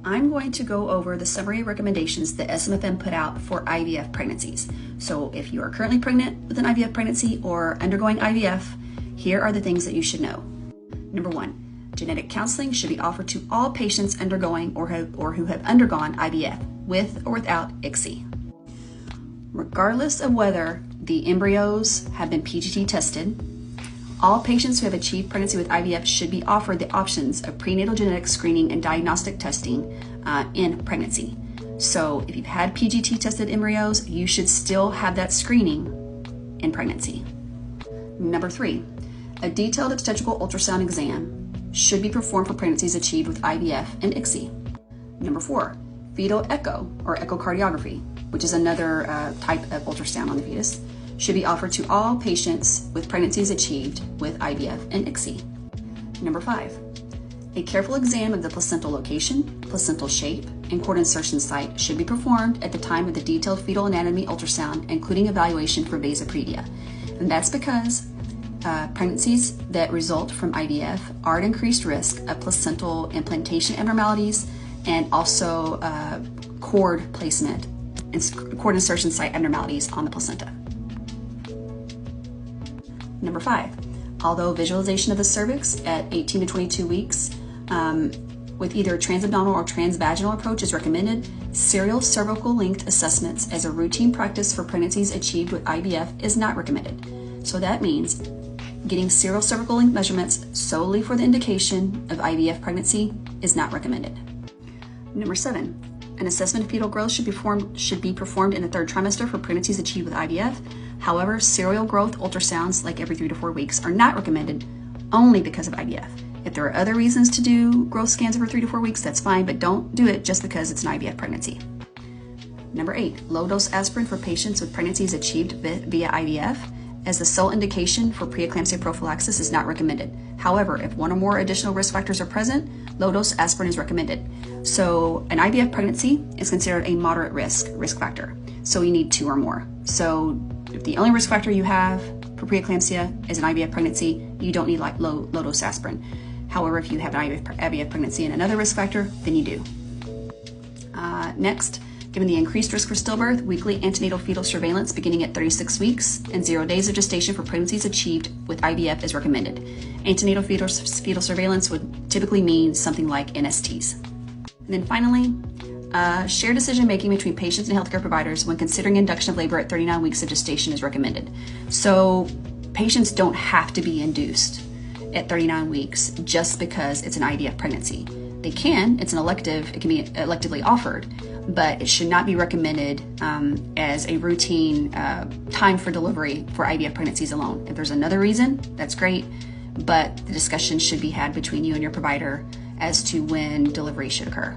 I'm going to go over the summary recommendations that SMFM put out for IVF pregnancies. So if you are currently pregnant with an IVF pregnancy or undergoing IVF, here are the things that you should know. Number 1, genetic counseling should be offered to all patients undergoing or who have undergone IVF with or without ICSI. Regardless of whether the embryos have been PGT tested, all patients who have achieved pregnancy with IVF should be offered the options of prenatal genetic screening and diagnostic testing in pregnancy. So if you've had PGT tested embryos, you should still have that screening in pregnancy. Number 3, a detailed obstetrical ultrasound exam should be performed for pregnancies achieved with IVF and ICSI. Number 4, fetal echo or echocardiography, which is another type of ultrasound on the fetus, should be offered to all patients with pregnancies achieved with IVF and ICSI. Number 5, a careful exam of the placental location, placental shape, and cord insertion site should be performed at the time of the detailed fetal anatomy ultrasound, including evaluation for vasopredia. And that's because pregnancies that result from IVF are at increased risk of placental implantation abnormalities and also cord placement and cord insertion site abnormalities on the placenta. Number 5, although visualization of the cervix at 18 to 22 weeks with either transabdominal or transvaginal approach is recommended, serial cervical length assessments as a routine practice for pregnancies achieved with IVF is not recommended. So that means getting serial cervical length measurements solely for the indication of IVF pregnancy is not recommended. Number 7, an assessment of fetal growth should be performed in the 3rd trimester for pregnancies achieved with IVF. However, serial growth ultrasounds, like every 3 to 4 weeks, are not recommended only because of IVF. If there are other reasons to do growth scans every 3 to 4 weeks, that's fine, but don't do it just because it's an IVF pregnancy. Number 8, low-dose aspirin for patients with pregnancies achieved via IVF as the sole indication for preeclampsia prophylaxis is not recommended. However, if one or more additional risk factors are present, low-dose aspirin is recommended. So an IVF pregnancy is considered a moderate risk factor. So you need 2 or more. So if the only risk factor you have for preeclampsia is an IVF pregnancy, you don't need like low-dose aspirin. However, if you have an IVF pregnancy and another risk factor, then you do. Next, given the increased risk for stillbirth, weekly antenatal fetal surveillance beginning at 36 weeks and 0 days of gestation for pregnancies achieved with IVF is recommended. Antenatal fetal surveillance would typically mean something like NSTs. And then finally, shared decision-making between patients and healthcare providers when considering induction of labor at 39 weeks of gestation is recommended. So patients don't have to be induced at 39 weeks just because it's an IVF pregnancy. They can, it's an elective, it can be electively offered, but it should not be recommended as a routine time for delivery for IVF pregnancies alone. If there's another reason, that's great, but the discussion should be had between you and your provider as to when delivery should occur.